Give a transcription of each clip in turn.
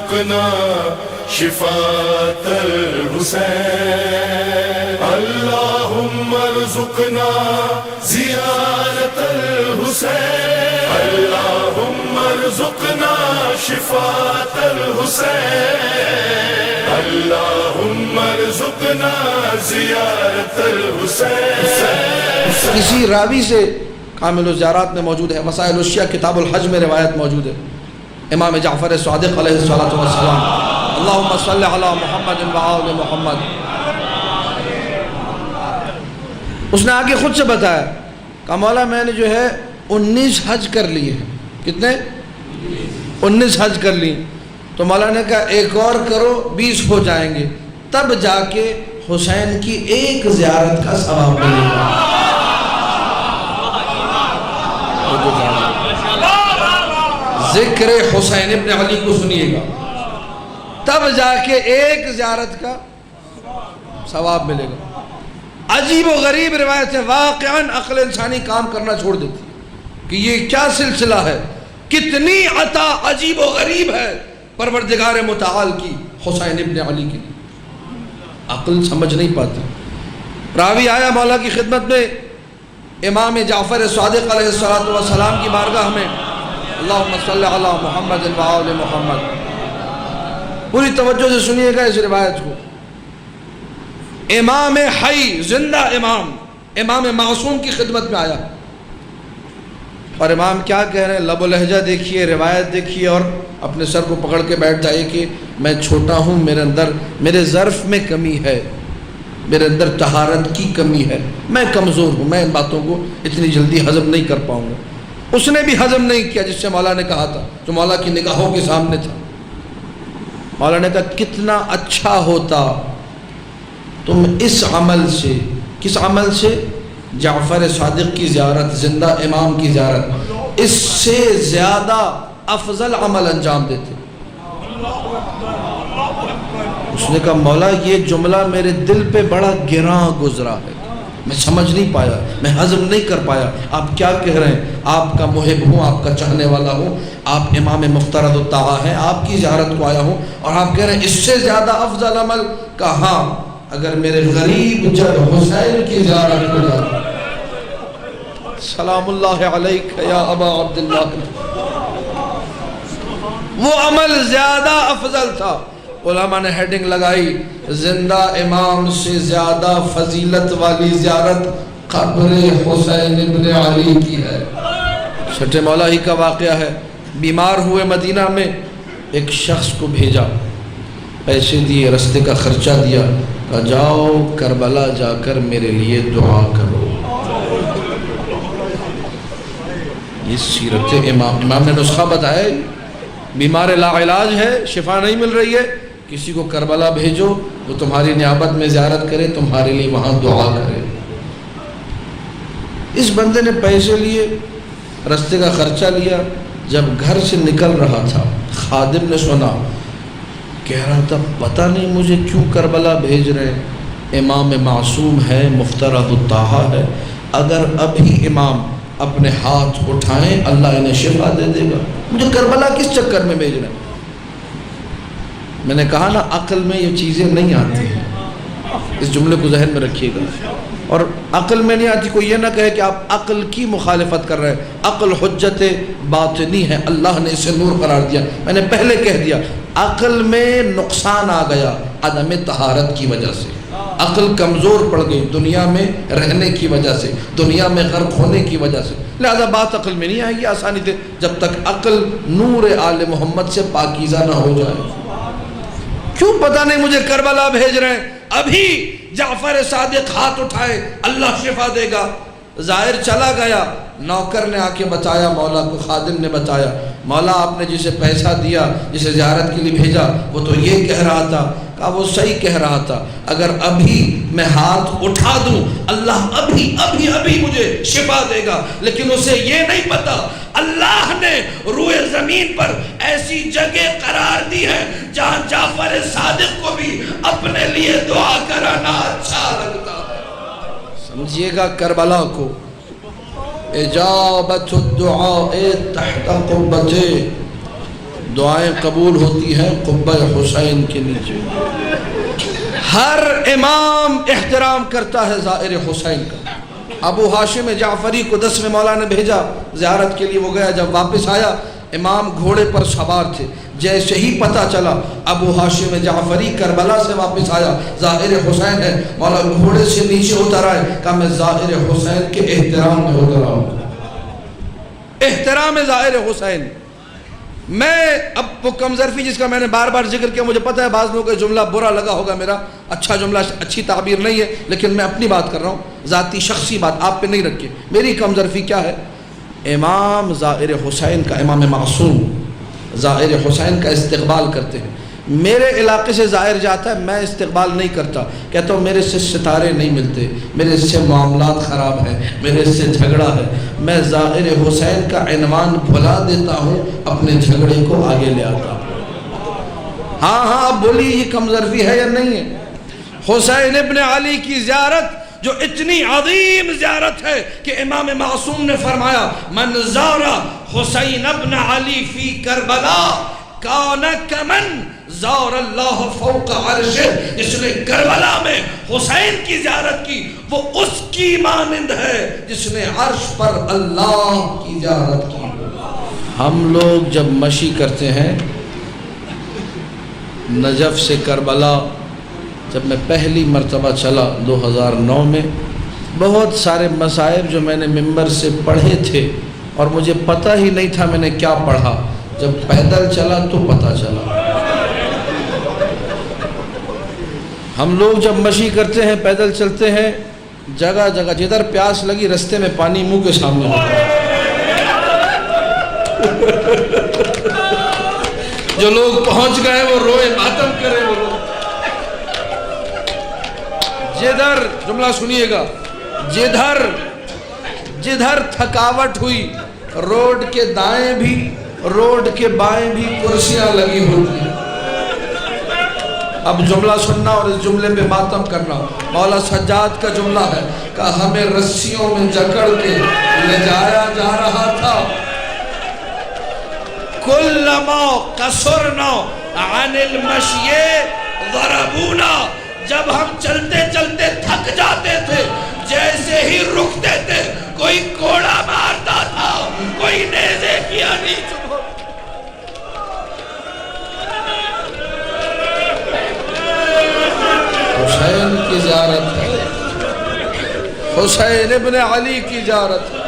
ارزقنا شفاة الحسين اللهم ارزقنا زيارة الحسين اللهم ارزقنا شفاة الحسين اللهم ارزقنا زیارت الحسین۔ کسی راوی سے کامل الزیارات میں موجود ہے، وسائل الشیعہ کتاب الحج میں روایت موجود ہے، امام جعفر صادق علیہ السلام اللہم صلی علی محمد و آل محمد، اس نے آگے خود سے بتایا کہ مولا میں نے جو ہے 19 حج کر لیے ہیں۔ کتنے؟ 19 حج کر لی۔ تو مولا نے کہا ایک اور کرو 20 ہو جائیں گے، تب جا کے حسین کی ایک زیارت کا ثواب ملے گا۔ ذکر حسین ابن علی کو سنیے گا، تب جا کے ایک زیارت کا ثواب ملے گا۔ عجیب و غریب روایت ہے، واقعاً عقل انسانی کام کرنا چھوڑ دیتی کہ یہ کیا سلسلہ ہے، کتنی عطا عجیب و غریب ہے پروردگار متعال کی حسین ابن علی کی، عقل سمجھ نہیں پاتی۔ راوی آیا مولا کی خدمت میں، امام جعفر صادق علیہ السلام کی بارگاہ میں، اللہم صلی علی محمد و آل محمد۔ پوری توجہ سے سنیے گا اس روایت کو۔ امام حی، زندہ امام معصوم کی خدمت میں آیا، اور امام کیا کہہ رہے ہیں، لب و لہجہ دیکھیے، روایت دیکھیے، اور اپنے سر کو پکڑ کے بیٹھ جائے کہ میں چھوٹا ہوں، میرے ظرف میں کمی ہے، میرے اندر طہارت کی کمی ہے، میں کمزور ہوں، میں ان باتوں کو اتنی جلدی ہضم نہیں کر پاؤں گا۔ اس نے بھی ہضم نہیں کیا جس سے مولا نے کہا تھا، جو مولا کی نگاہوں کے سامنے تھا۔ مولا نے کہا کتنا اچھا ہوتا تم اس عمل سے، کس عمل سے؟ جعفر صادق کی زیارت، زندہ امام کی زیارت، اس سے زیادہ افضل عمل انجام دیتے۔ اس نے کہا مولا یہ جملہ میرے دل پہ بڑا گراں گزرا ہے، میں سمجھ نہیں پایا، میں ہضم نہیں کر پایا، آپ کیا کہہ رہے ہیں؟ آپ کا محب ہوں، آپ کا چاہنے والا ہوں، آپ امام مفترض الطاعہ ہیں، آپ کی زیارت کو آیا ہوں، اور آپ کہہ رہے ہیں اس سے زیادہ افضل عمل؟ کہاں؟ اگر میرے غریب جد حسین کی زیارت کو جاتا، سلام اللہ علیک یا ابا عبداللہ، وہ عمل زیادہ افضل تھا۔ علماء نے ہیڈنگ لگائی، زندہ امام سے زیادہ فضیلت والی زیارت قبر حسین ابن علی کی ہے۔ چھٹے مولا ہی کا واقعہ ہے، بیمار ہوئے مدینہ میں، ایک شخص کو بھیجا، پیسے دیے، رستے کا خرچہ دیا، کہا جاؤ کربلا جا کر میرے لیے دعا کرو۔ یہ سیرت امام نے نسخہ بتایا، بیمار لا علاج ہے، شفا نہیں مل رہی ہے، کسی کو کربلا بھیجو، وہ تمہاری نیابت میں زیارت کرے، تمہارے لیے وہاں دعا کرے۔ اس بندے نے پیسے لیے، رستے کا خرچہ لیا، جب گھر سے نکل رہا تھا خادم نے سنا، کہہ رہا تھا پتہ نہیں مجھے کیوں کربلا بھیج رہے ہیں، امام معصوم ہے، مفترض الطاعہ ہے، اگر ابھی امام اپنے ہاتھ اٹھائیں اللہ انہیں شفا دے دے گا، مجھے کربلا کس چکر میں بھیج رہے ہیں؟ میں نے کہا نا عقل میں یہ چیزیں نہیں آتی ہیں، اس جملے کو ذہن میں رکھیے گا، اور عقل میں نہیں آتی، کوئی یہ نہ کہے کہ آپ عقل کی مخالفت کر رہے ہیں، عقل حجت باطنی ہے، اللہ نے اسے نور قرار دیا۔ میں نے پہلے کہہ دیا عقل میں نقصان آ گیا عدم طہارت کی وجہ سے، عقل کمزور پڑ گئی دنیا میں رہنے کی وجہ سے، دنیا میں غرق ہونے کی وجہ سے، لہذا بات عقل میں نہیں آئے گی آسانی سے جب تک عقل نور آل محمد سے پاکیزہ نہ ہو جائے۔ کیوں پتہ نہیں مجھے کربلا بھیج رہے ہیں، ابھی جعفر صادق ہاتھ اٹھائے اللہ شفا دے گا۔ ظاہر چلا گیا، نوکر نے آ کے بتایا مولا کو، خادم نے بتایا مولا آپ نے جسے پیسہ دیا، جسے زیارت کے لیے بھیجا، وہ تو یہ کہہ رہا تھا۔ کہا وہ صحیح کہہ رہا تھا، اگر ابھی میں ہاتھ اٹھا دوں اللہ ابھی مجھے شفا دے گا، لیکن اسے یہ نہیں پتا اللہ نے روئے زمین پر ایسی جگہ قرار دی ہے جہاں جعفر صادق کو بھی اپنے لیے دعا کرانا اچھا لگتا ہے۔ سمجھیے گا کربلا کو، اجابت الدعاء تحت قربتے، دعائیں قبول ہوتی ہیں قبہ حسین کے نیچے۔ ہر امام احترام کرتا ہے زائر حسین کا۔ ابو ہاشم جعفری کو 10ویں مولا نے بھیجا زیارت کے لیے، وہ گیا، جب واپس آیا امام گھوڑے پر سوار تھے، جیسے ہی پتہ چلا ابو ہاشم جعفری کربلا سے واپس آیا، ظاہر حسین ہے، مولا گھوڑے سے نیچے اتر آئے، کہا میں ظاہر حسین کے احترام میں اتر آؤں، احترام ظاہر حسین۔ میں اب وہ کم ظرفی جس کا میں نے بار بار ذکر کیا، مجھے پتہ ہے بعض لوگوں کو جملہ برا لگا ہوگا، میرا اچھا جملہ، اچھی تعبیر نہیں ہے، لیکن میں اپنی بات کر رہا ہوں، ذاتی شخصی بات آپ پہ نہیں رکھے۔ میری کم ظرفی کیا ہے؟ امام ظاہر حسین کا، امام معصوم ظاہر حسین کا استقبال کرتے ہیں۔ میرے علاقے سے ظاہر جاتا ہے، میں استقبال نہیں کرتا، کہتا ہوں میرے سے ستارے نہیں ملتے، میرے سے معاملات خراب ہیں، میرے سے جھگڑا ہے، میں ظاہر حسین کا عنوان بھلا دیتا ہوں، اپنے جھگڑے کو آگے لے آتا ہوں۔ ہاں اب بولی یہ کم ظرفی ہے یا نہیں ہے؟ حسین ابن علی کی زیارت جو اتنی عظیم زیارت ہے کہ امام معصوم نے فرمایا من زار حسین ابن علی فی کربلا کان کمن زار اللہ فوق عرشہ، جس نے کربلا میں حسین کی زیارت کی وہ اس کی مانند ہے جس نے عرش پر اللہ کی زیارت کی۔ ہم لوگ جب مشی کرتے ہیں نجف سے کربلا، جب میں پہلی مرتبہ چلا 2009 میں، بہت سارے مصائب جو میں نے ممبر سے پڑھے تھے اور مجھے پتہ ہی نہیں تھا میں نے کیا پڑھا، جب پیدل چلا تو پتہ چلا۔ ہم لوگ جب مشی کرتے ہیں، پیدل چلتے ہیں، جگہ جگہ جدھر پیاس لگی رستے میں پانی منہ کے سامنے ہوتا ہے۔ جو لوگ پہنچ گئے وہ روئے ماتم کرے، وہ لوگ جدھر، جملہ سنیے گا، جدھر تھکاوٹ ہوئی، روڈ کے دائیں بھی روڈ کے بائیں بھی کرسیاں لگی ہوتی ہیں۔ اب جملہ سننا اور اس جملے پہ ماتم کرنا۔ مولا سجاد کا جملہ ہے کہ ہمیں رسیوں میں جکڑ کے لے جایا جا رہا تھا، کلما قصرنا عن المشی ضربونا، جب ہم چلتے چلتے تھک جاتے تھے جیسے ہی رکتے تھے کوئی کوڑا مارتا تھا، کوئی نیزے کیا نہیں چبھو۔ حسین کی زیارت ہے، حسین ابن علی کی زیارت ہے۔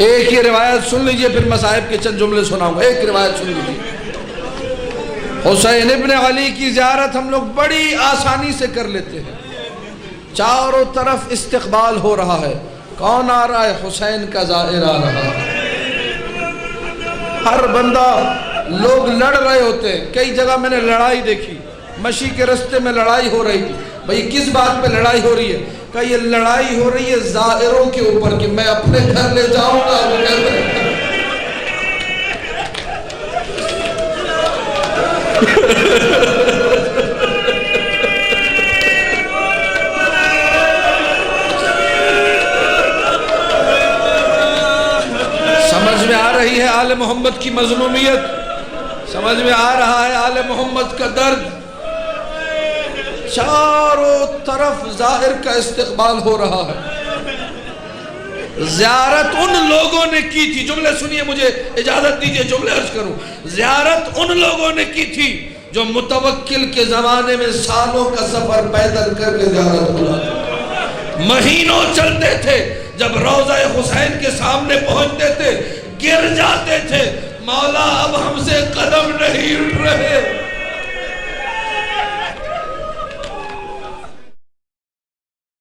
ایک یہ روایت سن لیجئے، پھر مصائب کے چند جملے سناؤں گا۔ ایک روایت سن لیجئے، حسین ابن علی کی زیارت ہم لوگ بڑی آسانی سے کر لیتے ہیں، چاروں طرف استقبال ہو رہا ہے، کون آ رہا ہے؟ حسین کا زائر آ رہا ہے۔ ہر بندہ، لوگ لڑ رہے ہوتے ہیں، کئی جگہ میں نے لڑائی دیکھی، مشی کے رستے میں لڑائی ہو رہی تھی، بھئی کس بات پہ لڑائی ہو رہی ہے؟ کہ یہ لڑائی ہو رہی ہے زائروں کے اوپر کہ میں اپنے گھر لے جاؤں گا، وہ کہتے ہیں سمجھ میں آ رہی ہے آل محمد کی مظلومیت، سمجھ میں آ رہا ہے آل محمد کا درد۔ چاروں طرف ظاہر کا استقبال ہو رہا ہے۔ زیارت ان لوگوں نے کی تھی، جملے سنیے، مجھے اجازت دیجئے جملے عرض کروں۔ زیارت ان لوگوں نے کی تھی جو متوکل کے زمانے میں سالوں کا سفر پیدل کر کے زیارت ہوا تھا، مہینوں چلتے تھے، جب روضہ حسین کے سامنے پہنچتے تھے گر جاتے تھے، مولا اب ہم سے قدم نہیں اٹھ رہے۔